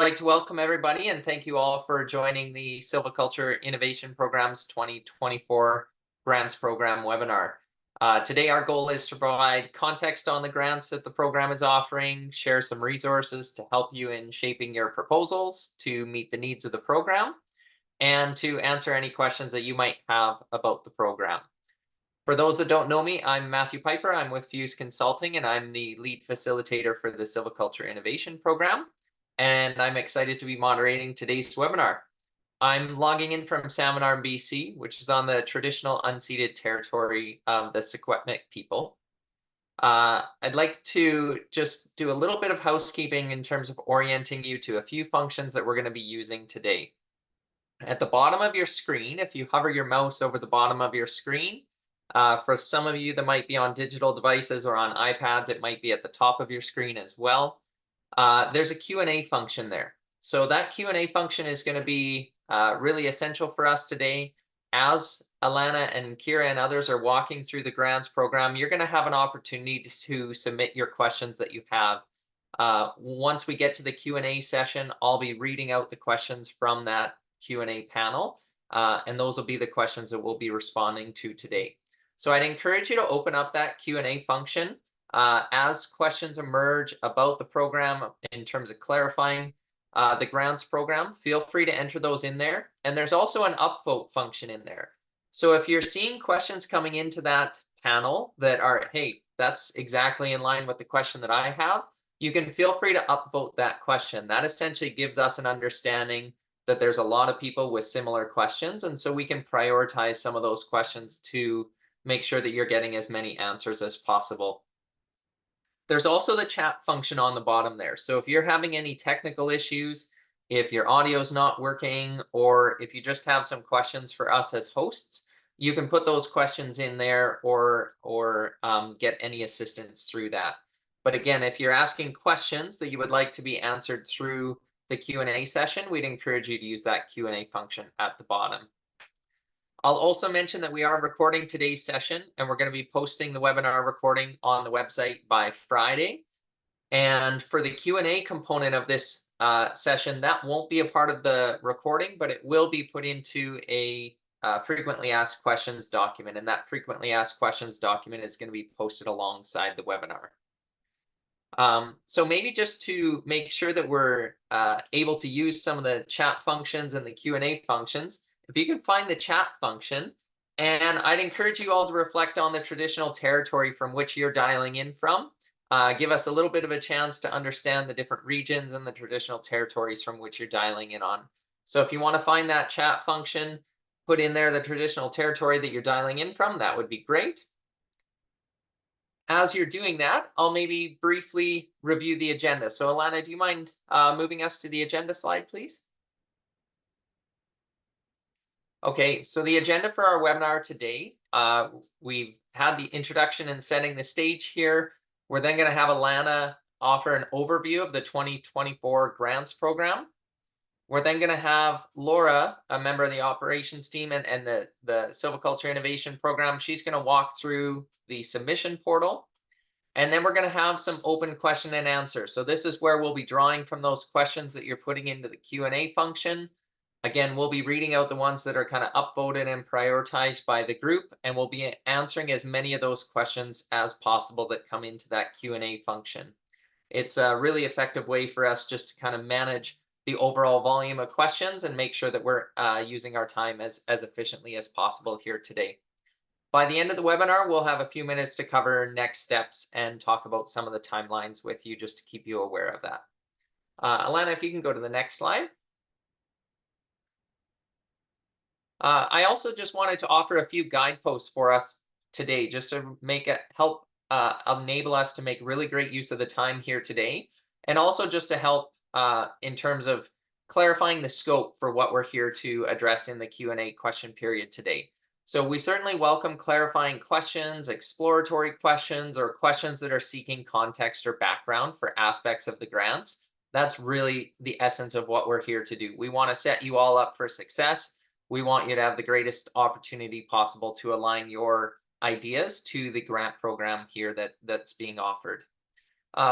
like to welcome everybody and thank you all for joining the Silviculture Innovation Program's 2024 Grants Program webinar. Today, our goal is to provide context on the grants that the program is offering, share some resources to help you in shaping your proposals to meet the needs of the program, and to answer any questions that you might have about the program. For those that don't know me, I'm Matthew Pyper. I'm with Fuse Consulting, and I'm the lead facilitator for the Silviculture Innovation Program. And I'm excited to be moderating today's webinar. I'm logging in from Salmon BC, which is on the traditional unceded territory of the Secwepemc people. I'd like to just do a little bit of housekeeping in terms of orienting you to a few functions that we're going to be using today. At the bottom of your screen, if you hover your mouse over the bottom of your screen, for some of you that might be on digital devices or on iPads, it might be at the top of your screen as well. There's a Q&A function there. So that Q&A function is going to be really essential for us today. As Alana and Kira and others are walking through the grants program, you're going to have an opportunity to submit your questions that you have. Once we get to the Q&A session, I'll be reading out the questions from that Q&A panel, and those will be the questions that we'll be responding to today. So I'd encourage you to open up that Q&A function. As questions emerge about the program in terms of clarifying the grants program, feel free to enter those in there. And there's also an upvote function in there. So if you're seeing questions coming into that panel that are, hey, that's exactly in line with the question that I have, you can feel free to upvote that question. That essentially gives us an understanding that there's a lot of people with similar questions. And so we can prioritize some of those questions to make sure that you're getting as many answers as possible. There's also the chat function on the bottom there. So if you're having any technical issues, if your audio is not working, or if you just have some questions for us as hosts, you can put those questions in there or get any assistance through that. But again, if you're asking questions that you would like to be answered through the Q&A session, we'd encourage you to use that Q&A function at the bottom. I'll also mention that we are recording today's session, and we're going to be posting the webinar recording on the website by Friday. And for the Q&A component of this session, that won't be a part of the recording, but it will be put into a frequently asked questions document. And that frequently asked questions document is going to be posted alongside the webinar. So maybe just to make sure that we're able to use some of the chat functions and the Q&A functions, if you can find the chat function, and I'd encourage you all to reflect on the traditional territory from which you're dialing in from. Give us a little bit of a chance to understand the different regions and the traditional territories from which you're dialing in on. So if you want to find that chat function, put in there the traditional territory that you're dialing in from, that would be great. As you're doing that, I'll maybe briefly review the agenda. So Alana, do you mind moving us to the agenda slide, please? Okay, so the agenda for our webinar today, we've had the introduction and setting the stage here. We're then going to have Alana offer an overview of the 2024 grants program. We're then going to have Laura, a member of the operations team and the Silviculture Innovation Program. She's going to walk through the submission portal. And then we're going to have some open question and answer. So this is where we'll be drawing from those questions that you're putting into the Q&A function. Again, we'll be reading out the ones that are kind of upvoted and prioritized by the group, and we'll be answering as many of those questions as possible that come into that Q&A function. It's a really effective way for us just to kind of manage the overall volume of questions and make sure that we're using our time as efficiently as possible here today. By the end of the webinar, we'll have a few minutes to cover next steps and talk about some of the timelines with you just to keep you aware of that. Alana, if you can go to the next slide. I also just wanted to offer a few guideposts for us today, just to make it help enable us to make really great use of the time here today, and also just to help in terms of clarifying the scope for what we're here to address in the Q&A question period today. So we certainly welcome clarifying questions, exploratory questions, or questions that are seeking context or background for aspects of the grants. That's really the essence of what we're here to do. We want to set you all up for success. We want you to have the greatest opportunity possible to align your ideas to the grant program here that's being offered.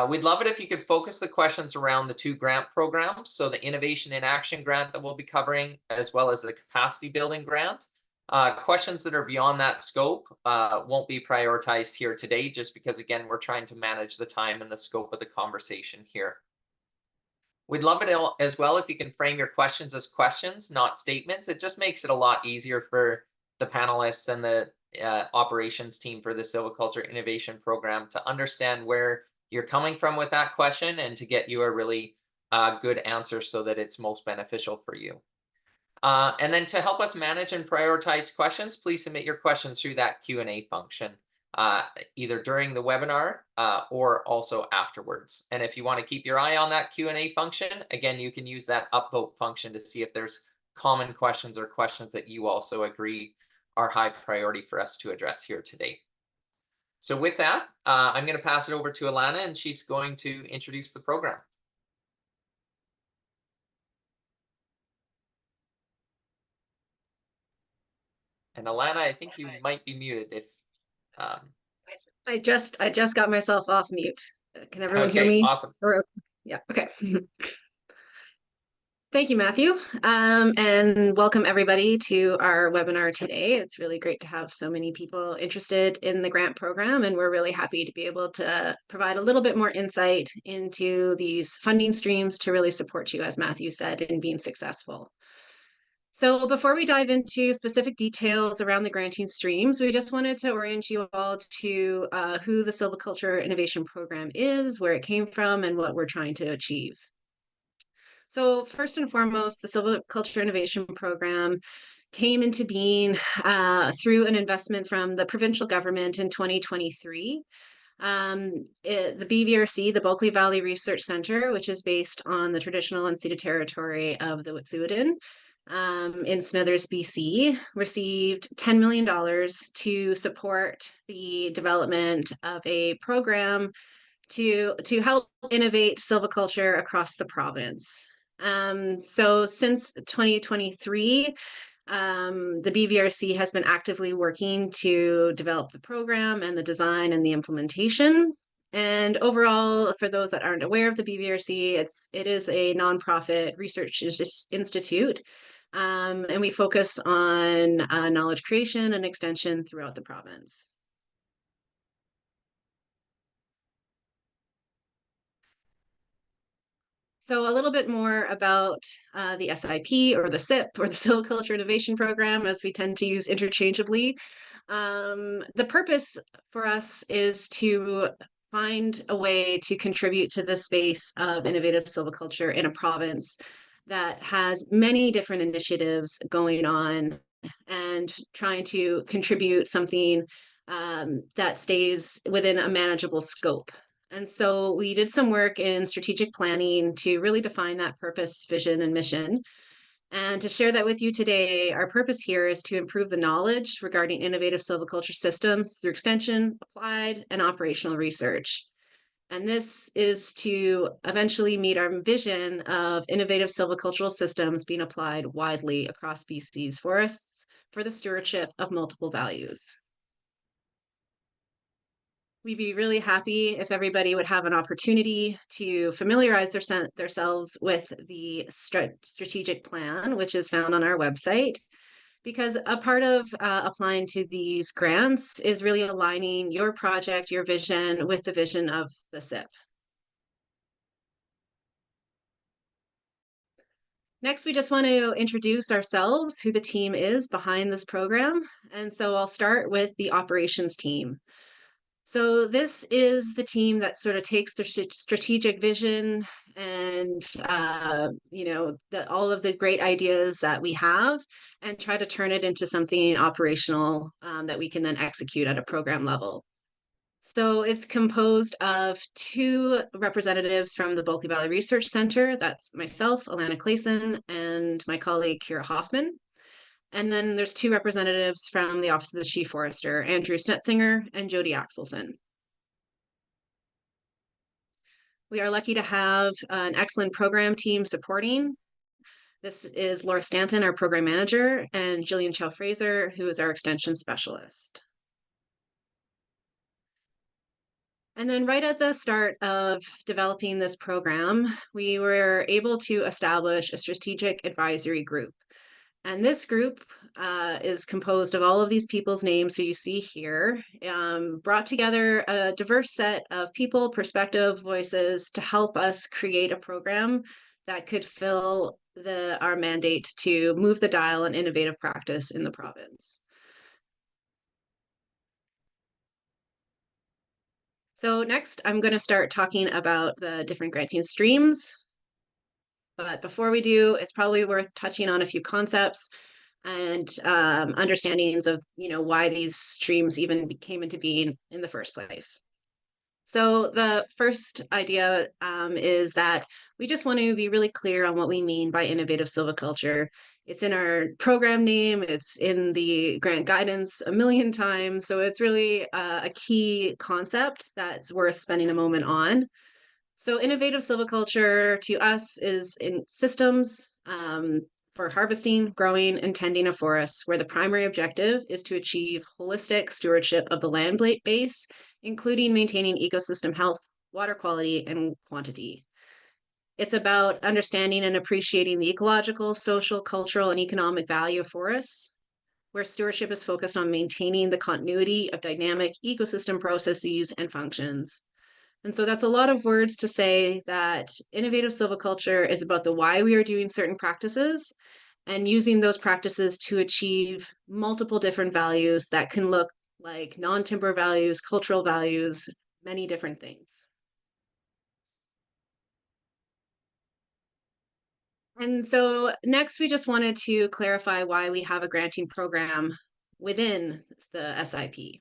We'd love it if you could focus the questions around the two grant programs, so the Innovation in Action grant that we'll be covering, as well as the Capacity Building grant. Questions that are beyond that scope won't be prioritized here today, just because, again, we're trying to manage the time and the scope of the conversation here. We'd love it as well if you can frame your questions as questions, not statements. It just makes it a lot easier for the panelists and the operations team for the Silviculture Innovation Program to understand where you're coming from with that question and to get you a really good answer so that it's most beneficial for you. And then to help us manage and prioritize questions, please submit your questions through that Q&A function, either during the webinar or also afterwards. And if you want to keep your eye on that Q&A function, again, you can use that upvote function to see if there's common questions or questions that you also agree are high priority for us to address here today. So with that, I'm going to pass it over to Alana, and she's going to introduce the program. And Alana, I think you might be muted if I just got myself off mute. Can everyone hear okay, me? awesome. Yeah, okay. Thank you, Matthew. And welcome everybody to our webinar today. It's really great to have so many people interested in the grant program, and we're really happy to be able to provide a little bit more insight into these funding streams to really support you, as Matthew said, in being successful. So before we dive into specific details around the granting streams, we just wanted to orient you all to who the Silviculture Innovation Program is, where it came from, and what we're trying to achieve. So first and foremost, the Silviculture Innovation Program came into being through an investment from the provincial government in 2023. The BVRC, the Bulkley Valley Research Centre, which is based on the traditional unceded territory of the Wet'suwet'en in Smithers, BC, received $10 million to support the development of a program to help innovate silviculture across the province. So since 2023, the BVRC has been actively working to develop the program and the design and the implementation. And overall, for those that aren't aware of the BVRC, it is a nonprofit research institute, and we focus on knowledge creation and extension throughout the province. So a little bit more about the SIP or the SIP or the Silviculture Innovation Program, as we tend to use interchangeably. The purpose for us is to find a way to contribute to the space of innovative silviculture in a province that has many different initiatives going on and trying to contribute something that stays within a manageable scope. And so we did some work in strategic planning to really define that purpose, vision, and mission. And to share that with you today, our purpose here is to improve the knowledge regarding innovative silviculture systems through extension, applied, and operational research. And this is to eventually meet our vision of innovative silvicultural systems being applied widely across BC's forests for the stewardship of multiple values. We'd be really happy if everybody would have an opportunity to familiarize themselves with the strategic plan, which is found on our website, because a part of applying to these grants is really aligning your project, your vision, with the vision of the SIP. Next, we just want to introduce ourselves, who the team is behind this program. And so I'll start with the operations team. So this is the team that sort of takes the strategic vision and all of the great ideas that we have and try to turn it into something operational that we can then execute at a program level. So it's composed of 2 representatives from the Bulkley Valley Research Centre. That's myself, Alana Clason, and my colleague, Hoffman. And then there's 2 representatives from the Office of the Chief Forester, Andrew Snetzinger and Jody Axelson. We are lucky to have an excellent program team supporting. This is Laura Stanton, our program manager, and Jillian Chow-Fraser, who is our extension specialist. And then right at the start of developing this program, we were able to establish a strategic advisory group. And this group is composed of all of these people's names who you see here, brought together a diverse set of people, perspective, voices to help us create a program that could fill our mandate to move the dial on innovative practice in the province. So next, I'm going to start talking about the different granting streams. But before we do, it's probably worth touching on a few concepts and understandings of why these streams even came into being in the first place. So the first idea is that we just want to be really clear on what we mean by innovative silviculture. It's in our program name, it's in the grant guidance a million times, so it's really a key concept that's worth spending a moment on. So innovative silviculture to us is in systems for harvesting, growing, and tending a forest, where the primary objective is to achieve holistic stewardship of the land base, including maintaining ecosystem health, water quality, and quantity. It's about understanding and appreciating the ecological, social, cultural, and economic value of forests, where stewardship is focused on maintaining the continuity of dynamic ecosystem processes and functions. And so that's a lot of words to say that innovative silviculture is about the why we are doing certain practices and using those practices to achieve multiple different values that can look like non-timber values, cultural values, many different things. And so next, we just wanted to clarify why we have a granting program within the SIP.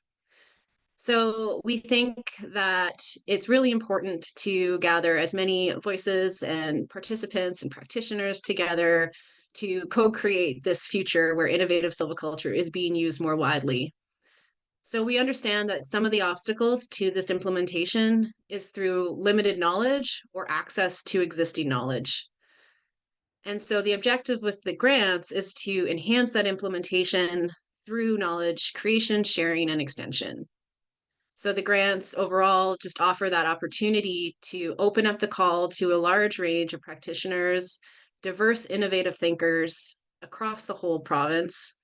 So we think that it's really important to gather as many voices and participants and practitioners together to co-create this future where innovative silviculture is being used more widely. So we understand that some of the obstacles to this implementation is through limited knowledge or access to existing knowledge. And so the objective with the grants is to enhance that implementation through knowledge creation, sharing, and extension. So the grants overall just offer that opportunity to open up the call to a large range of practitioners, diverse, innovative thinkers across the whole province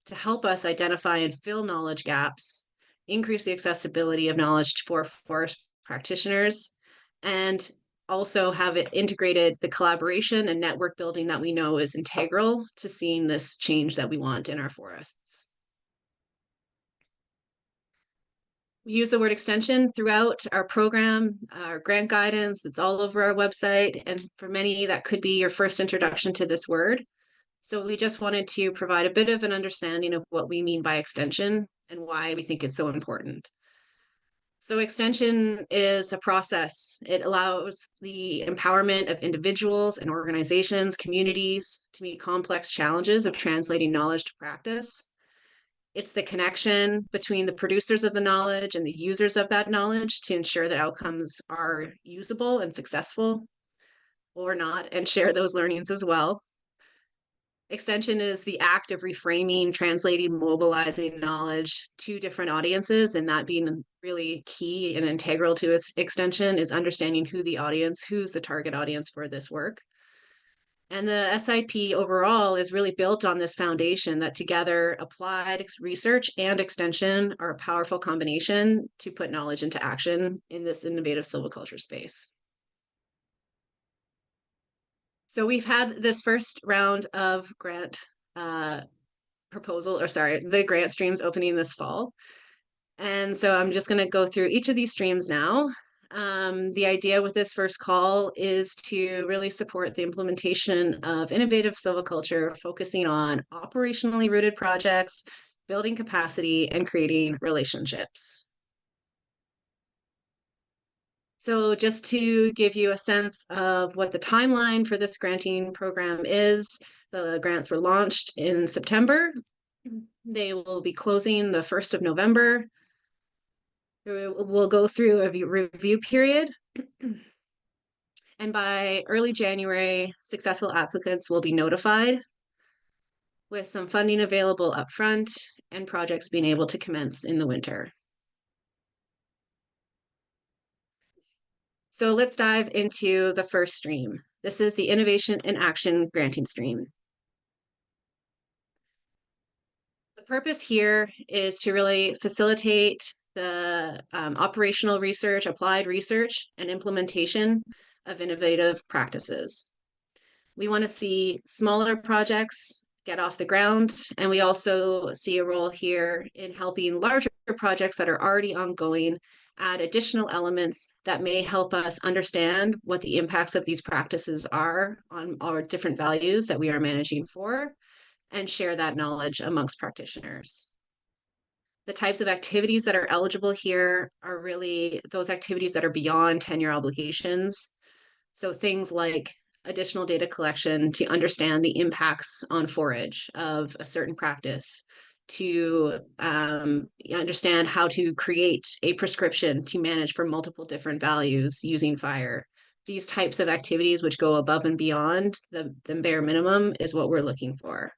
to help us identify and fill knowledge gaps, increase the accessibility of knowledge for forest practitioners, and also have it integrated the collaboration and network building that we know is integral to seeing this change that we want in our forests. We use the word extension throughout our program, our grant guidance. It's all over our website. And for many, that could be your first introduction to this word. So we just wanted to provide a bit of an understanding of what we mean by extension and why we think it's so important. So extension is a process. It allows the empowerment of individuals and organizations, communities to meet complex challenges of translating knowledge to practice. It's the connection between the producers of the knowledge and the users of that knowledge to ensure that outcomes are usable and successful or not, and share those learnings as well. Extension is the act of reframing, translating, mobilizing knowledge to different audiences, and that being really key and integral to its extension is understanding who's the target audience for this work. And the SIP overall is really built on this foundation that together applied research and extension are a powerful combination to put knowledge into action in this innovative silviculture space. So we've had this first round of grant the grant streams opening this fall. And so I'm just going to go through each of these streams now. The idea with this first call is to really support the implementation of innovative silviculture, focusing on operationally rooted projects, building capacity, and creating relationships. So just to give you a sense of what the timeline for this granting program is, the grants were launched in September. They will be closing the 1st of November. We'll go through a review period. And by early January, successful applicants will be notified with some funding available upfront and projects being able to commence in the winter. So let's dive into the first stream. This is the Innovation in Action granting stream. The purpose here is to really facilitate the operational research, applied research, and implementation of innovative practices. We want to see smaller projects get off the ground, and we also see a role here in helping larger projects that are already ongoing add additional elements that may help us understand what the impacts of these practices are on our different values that we are managing for, and share that knowledge amongst practitioners. The types of activities that are eligible here are really those activities that are beyond tenure obligations. So things like additional data collection to understand the impacts on forage of a certain practice, to understand how to create a prescription to manage for multiple different values using fire. These types of activities which go above and beyond the bare minimum is what we're looking for.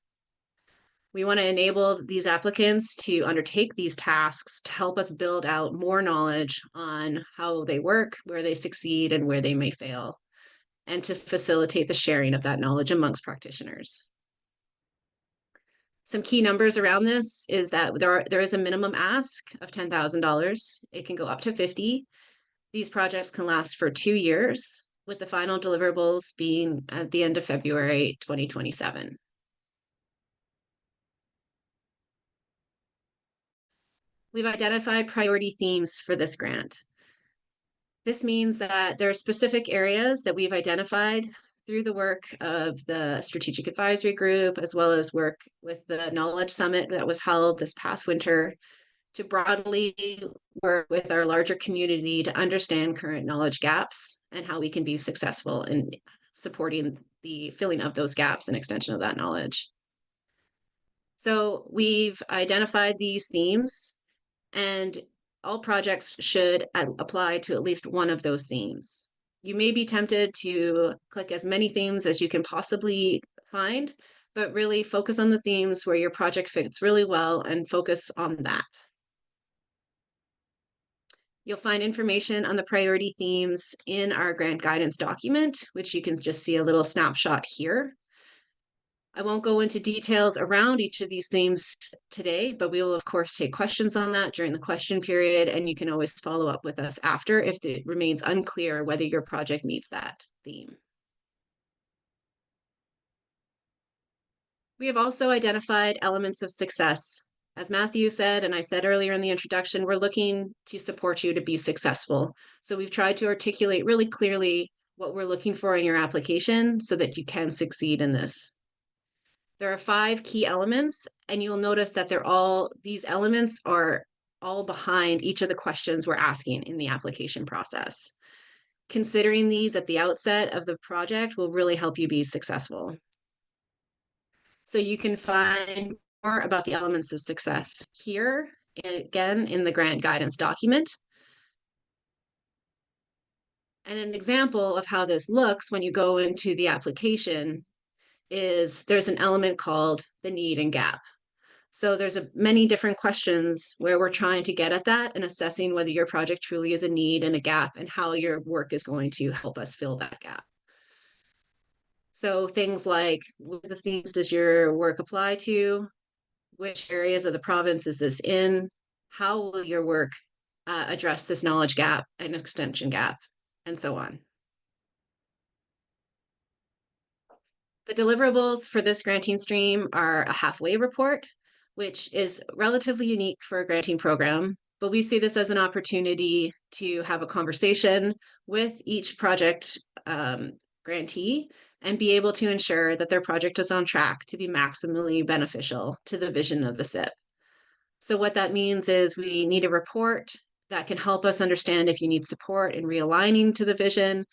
We want to enable these applicants to undertake these tasks to help us build out more knowledge on how they work, where they succeed, and where they may fail, and to facilitate the sharing of that knowledge amongst practitioners. Some key numbers around this is that there is a minimum ask of $10,000. It can go up to 50. These projects can last for 2 years, with the final deliverables being at the end of February 2027. We've identified priority themes for this grant. This means that there are specific areas that we've identified through the work of the Strategic Advisory Group, as well as work with the Knowledge Summit that was held this past winter, to broadly work with our larger community to understand current knowledge gaps and how we can be successful in supporting the filling of those gaps and extension of that knowledge. So we've identified these themes, and all projects should apply to at least one of those themes. You may be tempted to click as many themes as you can possibly find, but really focus on the themes where your project fits really well and focus on that. You'll find information on the priority themes in our grant guidance document, which you can just see a little snapshot here. I won't go into details around each of these themes today, but we will of course take questions on that during the question period, and you can always follow up with us after if it remains unclear whether your project meets that theme. We have also identified elements of success. As Matthew said, and I said earlier in the introduction, we're looking to support you to be successful. So we've tried to articulate really clearly what we're looking for in your application so that you can succeed in this. There are 5 key elements, and you'll notice that these elements are all behind each of the questions we're asking in the application process. Considering these at the outset of the project will really help you be successful. So you can find more about the elements of success here, again, in the grant guidance document. And an example of how this looks when you go into the application is there's an element called the need and gap. So there's many different questions where we're trying to get at that and assessing whether your project truly is a need and a gap and how your work is going to help us fill that gap. So things like, what the themes does your work apply to? Which areas of the province is this in? How will your work address this knowledge gap and extension gap, and so on. The deliverables for this granting stream are a halfway report, which is relatively unique for a granting program, but we see this as an opportunity to have a conversation with each project grantee and be able to ensure that their project is on track to be maximally beneficial to the vision of the SIP. So what that means is we need a report that can help us understand if you need support in realigning to the vision,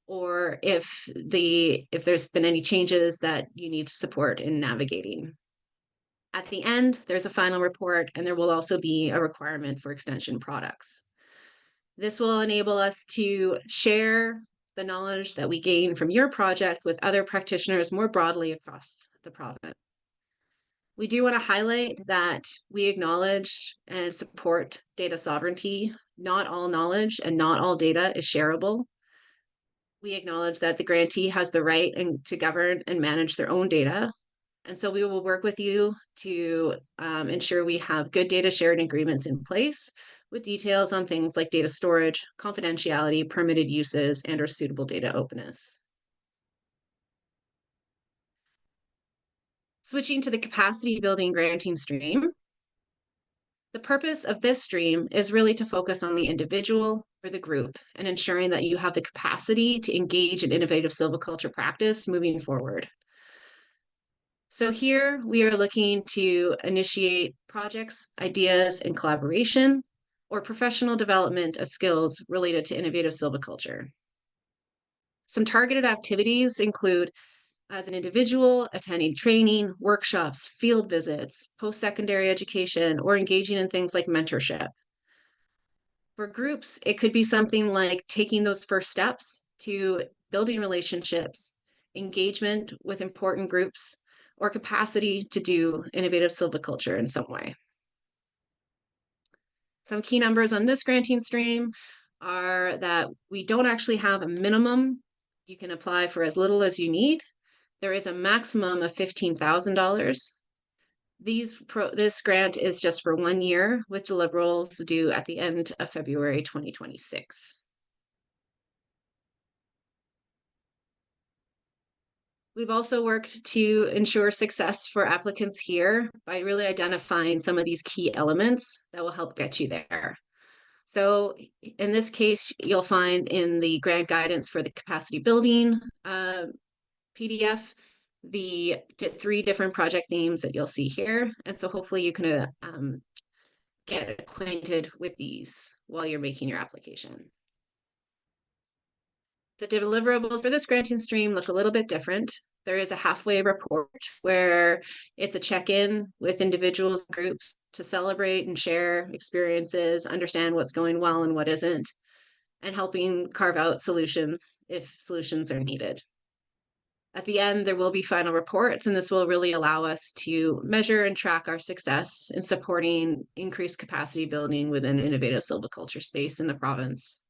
or if there's been any changes that you need support in navigating. At the end, there's a final report, and there will also be a requirement for extension products. This will enable us to share the knowledge that we gain from your project with other practitioners more broadly across the province. We do want to highlight that we acknowledge and support data sovereignty. Not all knowledge and not all data is shareable. We acknowledge that the grantee has the right to govern and manage their own data. And so we will work with you to ensure we have good data sharing agreements in place with details on things like data storage, confidentiality, permitted uses, and or suitable data openness. Switching to the capacity building granting stream. The purpose of this stream is really to focus on the individual or the group and ensuring that you have the capacity to engage in innovative silviculture practice moving forward. So here we are looking to initiate projects, ideas, and collaboration, or professional development of skills related to innovative silviculture. Some targeted activities include, as an individual, attending training, workshops, field visits, post-secondary education, or engaging in things like mentorship. For groups, it could be something like taking those first steps to building relationships, engagement with important groups, or capacity to do innovative silviculture in some way. Some key numbers on this granting stream are that we don't actually have a minimum. You can apply for as little as you need. There is a maximum of $15,000. This grant is just for 1 year with deliverables due at the end of February 2026. We've also worked to ensure success for applicants here by really identifying some of these key elements that will help get you there. So in this case, you'll find in the grant guidance for the capacity building PDF, the 3 different project themes that you'll see here. And so hopefully you can get acquainted with these while you're making your application. The deliverables for this granting stream look a little bit different. There is a halfway report where it's a check-in with individuals, groups to celebrate and share experiences, understand what's going well and what isn't, and helping carve out solutions if solutions are needed. At the end, there will be final reports, and this will really allow us to measure and track our success in supporting increased capacity building within innovative silviculture space in the province.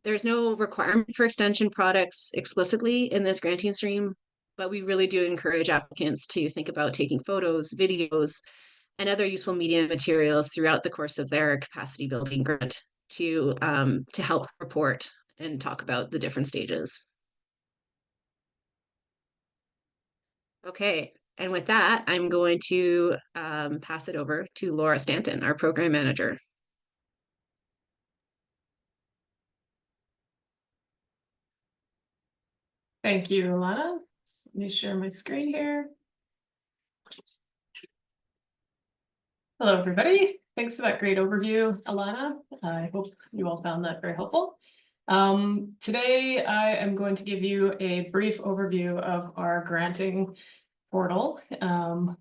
There's no requirement for extension products explicitly in this granting stream, but we really do encourage applicants to think about taking photos, videos, and other useful media materials throughout the course of their capacity building grant to help report and talk about the different stages. Okay, and with that, I'm going to pass it over to Laura Stanton, our program manager. Thank you, Alana. Let me share my screen here. Hello, everybody. Thanks for that great overview, Alana. I hope you all found that very helpful. Today, I am going to give you a brief overview of our granting portal,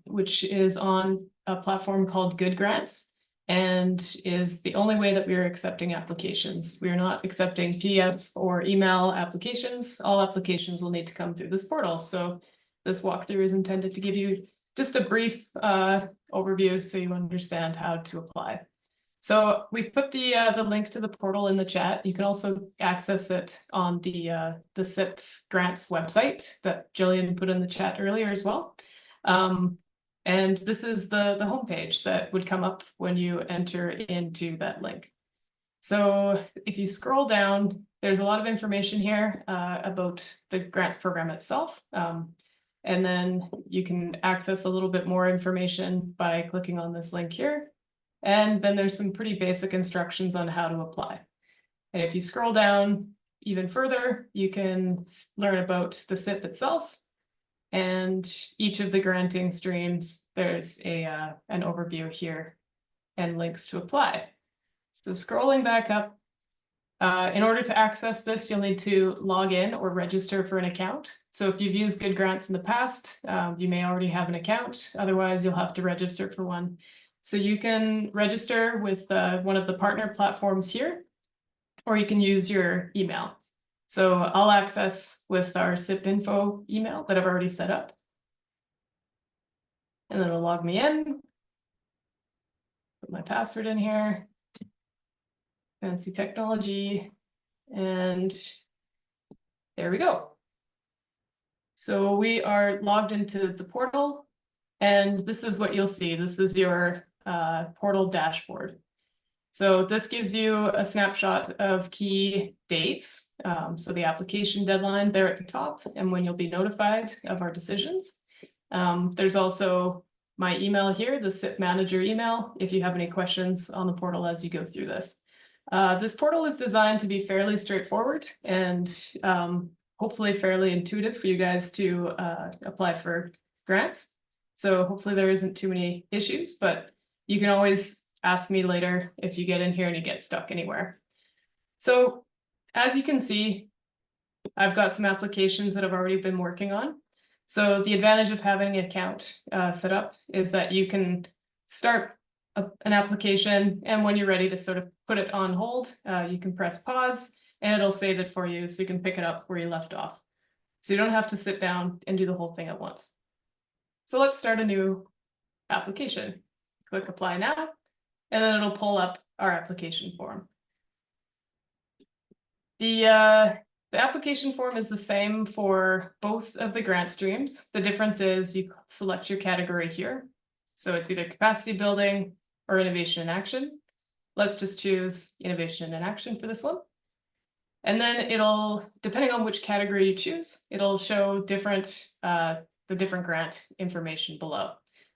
which is on a platform called Good Grants and is the only way that we are accepting applications. We are not accepting PDF or email applications. All applications will need to come through this portal. So this walkthrough is intended to give you just a brief overview so you understand how to apply. So we've put the link to the portal in the chat. You can also access it on the Sept grants website that Jillian put in the chat earlier as well. And this is the homepage that would come up when you enter into that link. So if you scroll down, there's a lot of information here about the grants program itself. And then you can access a little bit more information by clicking on this link here. And then there's some pretty basic instructions on how to apply. And if you scroll down even further, you can learn about the SIP itself. And each of the granting streams, there's an overview here and links to apply. So scrolling back up, in order to access this, you'll need to log in or register for an account. So if you've used Good Grants in the past, you may already have an account. Otherwise, you'll have to register for one. So you can register with one of the partner platforms here, or you can use your email. So I'll access with our SIP info email that I've already set up. And then it'll log me in. Put my password in here. Fancy technology. And there we go. So we are logged into the portal, and this is what you'll see. This is your portal dashboard. So this gives you a snapshot of key dates. So the application deadline there at the top, and when you'll be notified of our decisions. There's also my email here, the Sept manager email, if you have any questions on the portal as you go through this. This portal is designed to be fairly straightforward and hopefully fairly intuitive for you guys to apply for grants. So hopefully there isn't too many issues, but you can always ask me later if you get in here and you get stuck anywhere. So as you can see, I've got some applications that I've already been working on. So the advantage of having an account set up is that you can start an application, and when you're ready to sort of put it on hold, you can press pause and it'll save it for you so you can pick it up where you left off. So you don't have to sit down and do the whole thing at once. So let's start a new application. Click apply now, and then it'll pull up our application form. The application form is the same for both of the grant streams. The difference is you select your category here. So it's either capacity building or innovation in action. Let's just choose innovation in action for this one. And then it'll, depending on which category you choose, it'll show the different grant information below.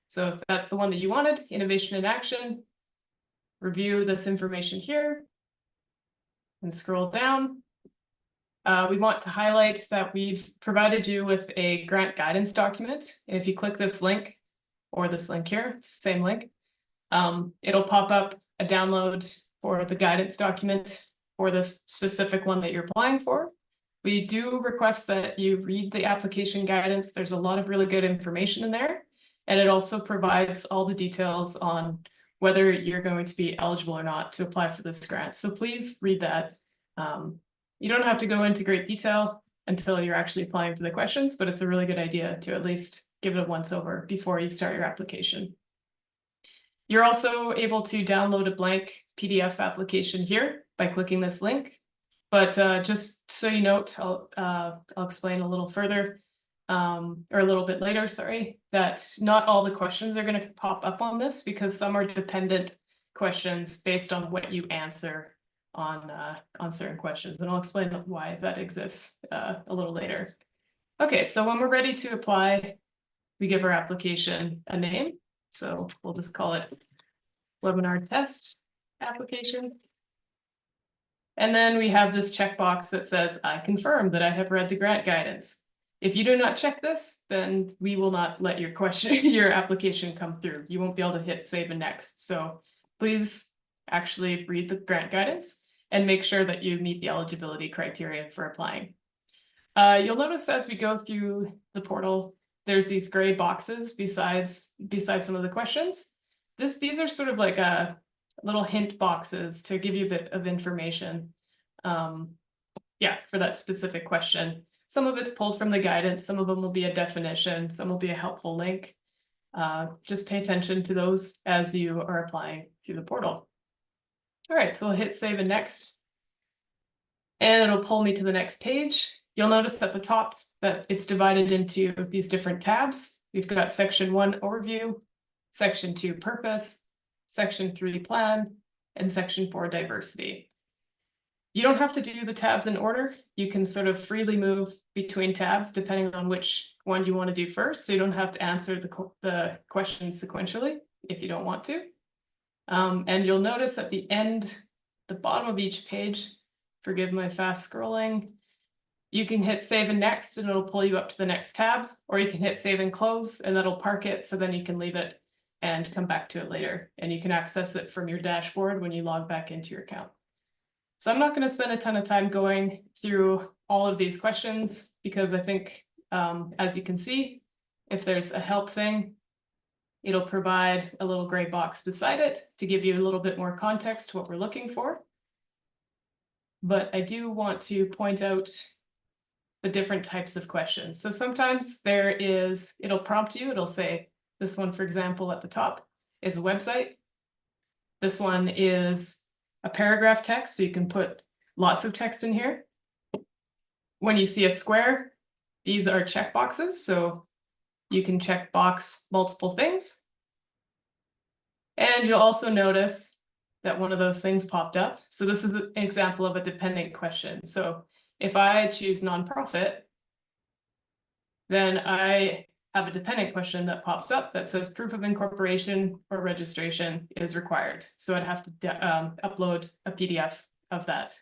So if that's the one that you wanted, innovation in action, review this information here and scroll down. We want to highlight that we've provided you with a grant guidance document. And if you click this link or this link here, same link, it'll pop up a download for the guidance document for this specific one that you're applying for. We do request that you read the application guidance. There's a lot of really good information in there. And it also provides all the details on whether you're going to be eligible or not to apply for this grant. So please read that. You don't have to go into great detail until you're actually applying for the questions, but it's a really good idea to at least give it a once over before you start your application. You're also able to download a blank PDF application here by clicking this link. But just so you note, I'll explain a little further, or a little bit later, sorry, that not all the questions are going to pop up on this because some are dependent questions based on what you answer on certain questions. And I'll explain why that exists a little later. Okay, so when we're ready to apply, we give our application a name. So we'll just call it webinar test application. And then we have this checkbox that says, I confirm that I have read the grant guidance. If you do not check this, then we will not let your your application come through. You won't be able to hit save and next. So please actually read the grant guidance and make sure that you meet the eligibility criteria for applying. You'll notice as we go through the portal, there's these gray boxes besides some of the questions. These are sort of like little hint boxes to give you a bit of information. Yeah, for that specific question. Some of it's pulled from the guidance, some of them will be a definition, some will be a helpful link. Just pay attention to those as you are applying through the portal. All right, so I'll hit save and next. And it'll pull me to the next page. You'll notice at the top that it's divided into these different tabs. We've got section 1 overview, section 2 purpose, section 3 plan, and section 4 diversity. You don't have to do the tabs in order. You can sort of freely move between tabs depending on which one you want to do first. So you don't have to answer the questions sequentially if you don't want to. And you'll notice at the end, the bottom of each page, forgive my fast scrolling, you can hit save and next and it'll pull you up to the next tab, or you can hit save and close and that'll park it so then you can leave it and come back to it later. And you can access it from your dashboard when you log back into your account. So I'm not going to spend a ton of time going through all of these questions because I think, as you can see, if there's a help thing, it'll provide a little gray box beside it to give you a little bit more context to what we're looking for. But I do want to point out the different types of questions. So sometimes it'll prompt you, it'll say, this one, for example, at the top is a website. This one is a paragraph text, so you can put lots of text in here. when you see a square, these are check boxes, so you can check box multiple things. And you'll also notice that one of those things popped up. So this is an example of a dependent question. So if I choose nonprofit, then I have a dependent question that pops up that says proof of incorporation or registration is required. So I'd have to upload a PDF of that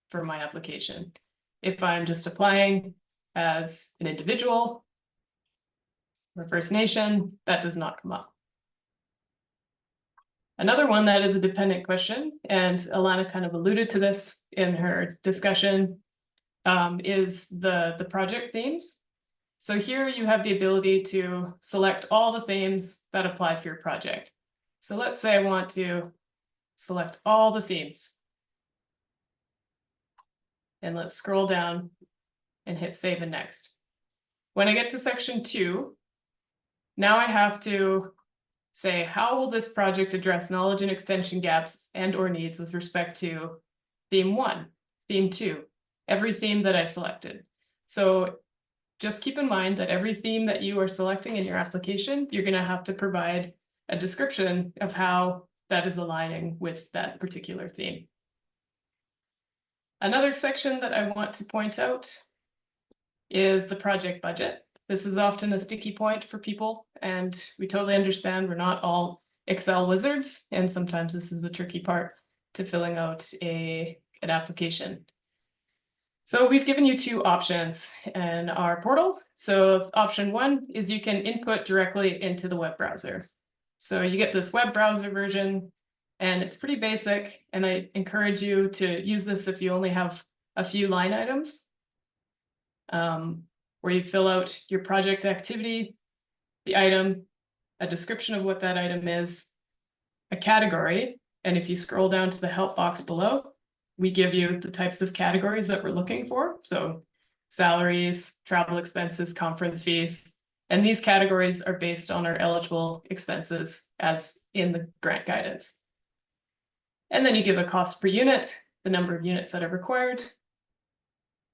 for my application. If I'm just applying as an individual or First Nation, that does not come up. Another one that is a dependent question, and Alana kind of alluded to this in her discussion, is the project themes. So here you have the ability to select all the themes that apply for your project. So let's say I want to select all the themes. And let's scroll down and hit save and next. When I get to section 2, now I have to say, how will this project address knowledge and extension gaps and or needs with respect to theme 1, theme 2, every theme that I selected. So just keep in mind that every theme that you are selecting in your application, you're going to have to provide a description of how that is aligning with that particular theme. Another section that I want to point out is the project budget. This is often a sticky point for people, and we totally understand we're not all Excel wizards, and sometimes this is a tricky part to filling out an application. So we've given you 2 options in our portal. So option 1 is you can input directly into the web browser. So you get this web browser version, and it's pretty basic, and I encourage you to use this if you only have a few line items, where you fill out your project activity, the item, a description of what that item is, a category, and if you scroll down to the help box below, we give you the types of categories that we're looking for. So salaries, travel expenses, conference fees, and these categories are based on our eligible expenses as in the grant guidance. And then you give a cost per unit, the number of units that are required,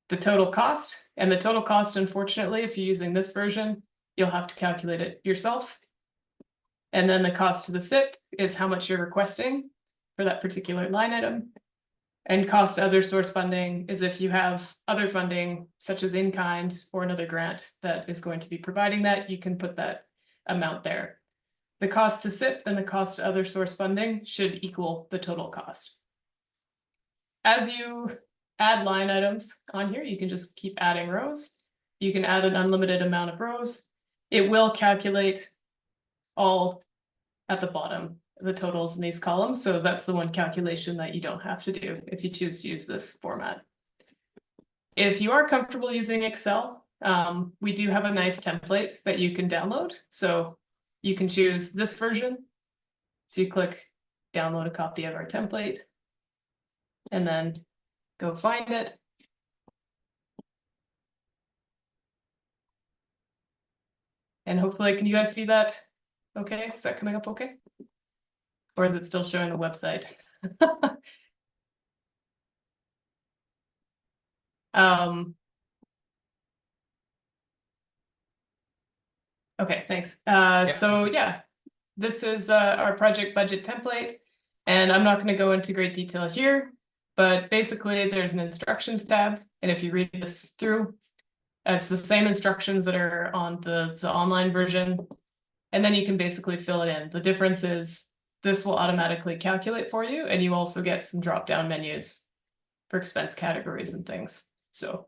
the total cost, and the total cost, unfortunately, if you're using this version, you'll have to calculate it yourself. And then the cost to the SIP is how much you're requesting for that particular line item. And cost to other source funding is if you have other funding, such as in-kind or another grant that is going to be providing that, you can put that amount there. The cost to SIP and the cost to other source funding should equal the total cost. As you add line items on here, you can just keep adding rows. You can add an unlimited amount of rows. It will calculate all at the bottom, the totals in these columns. So that's the one calculation that you don't have to do if you choose to use this format. If you are comfortable using Excel, we do have a nice template that you can download. So you can choose this version. So you click download a copy of our template and then go find it. And hopefully, can you guys see that? Okay, is that coming up okay? Or is it still showing the website? Okay, thanks. So yeah, this is our project budget template, and I'm not going to go into great detail here, but basically there's an instructions tab, and if you read this through, it's the same instructions that are on the online version, and then you can basically fill it in. The difference is this will automatically calculate for you, and you also get some drop-down menus for expense categories and things. So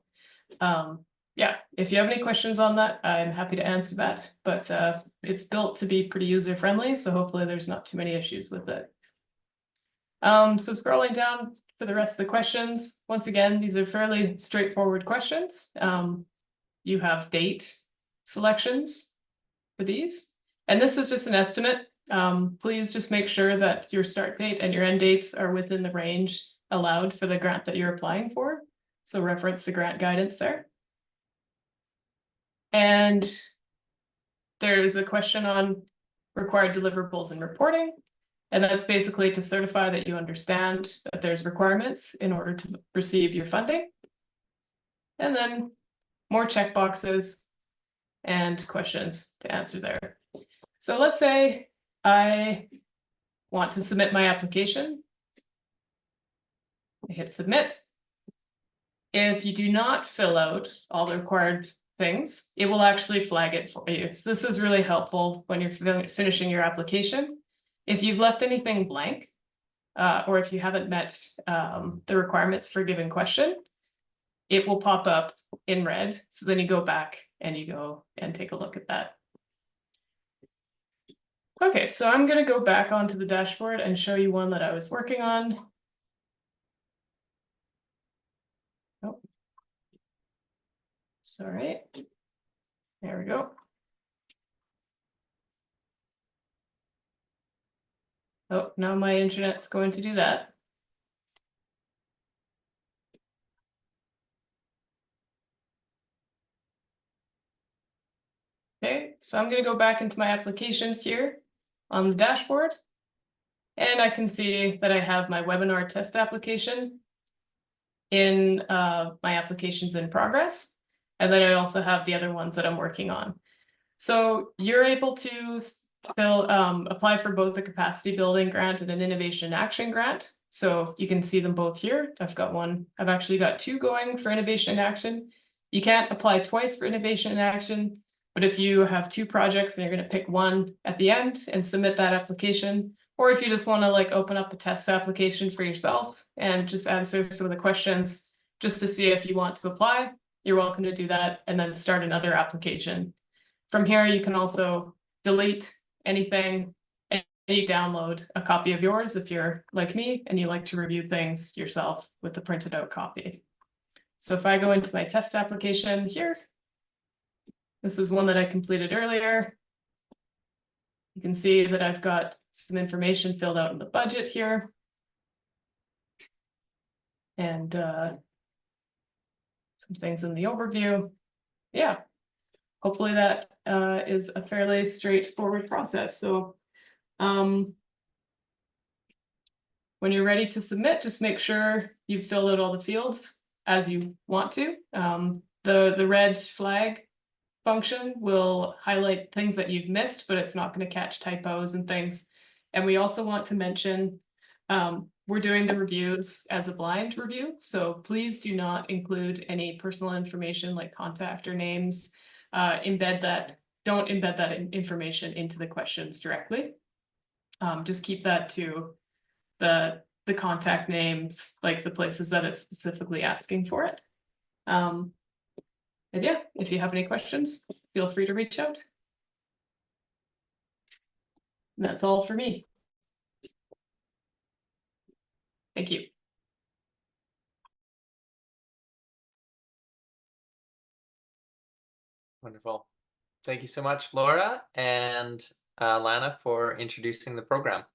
yeah, if you have any questions on that, I'm happy to answer that, but it's built to be pretty user-friendly, so hopefully there's not too many issues with it. So scrolling down for the rest of the questions, once again, these are fairly straightforward questions. You have date selections for these, and this is just an estimate. Please just make sure that your start date and your end dates are within the range allowed for the grant that you're applying for. So reference the grant guidance there. And there's a question on required deliverables and reporting. And that's basically to certify that you understand that there's requirements in order to receive your funding. and then more checkboxes and questions to answer there. So let's say I want to submit my application. I hit submit. If you do not fill out all the required things, it will actually flag it for you. So this is really helpful when you're finishing your application. If you've left anything blank, or if you haven't met the requirements for a given question, it will pop up in red. So then you go back and you go and take a look at that. Okay, so I'm going to go back onto the dashboard and show you one that I was working on. Oh, sorry. There we go. Oh, now my internet's going to do that. Okay, so I'm going to go back into my applications here on the dashboard. And I can see that I have my webinar test application in my applications in progress. And then I also have the other ones that I'm working on. So you're able to apply for both the capacity building grant and an innovation action grant. So you can see them both here. I've actually got two going for innovation and action. You can't apply twice for innovation and action, but if you have two projects and you're going to pick one at the end and submit that application, or if you just want to like open up a test application for yourself and just answer some of the questions just to see if you want to apply, you're welcome to do that and then start another application. From here, you can also delete anything and you download a copy of yours if you're like me and you like to review things yourself with the printed out copy. So if I go into my test application here, this is one that I completed earlier. You can see that I've got some information filled out in the budget here. And some things in the overview. Yeah, hopefully that is a fairly straightforward process. So when you're ready to submit, just make sure you've filled out all the fields as you want to. The red flag function will highlight things that you've missed, but it's not going to catch typos and things. And we also want to mention we're doing the reviews as a blind review, so please do not include any personal information like contact or names. Don't embed that information into the questions directly. Just keep that to the contact names, like the places that it's specifically asking for it. And yeah, if you have any questions, feel free to reach out. And that's all for me. Thank you. Wonderful. Thank you so much, Laura and Alana, for introducing the program.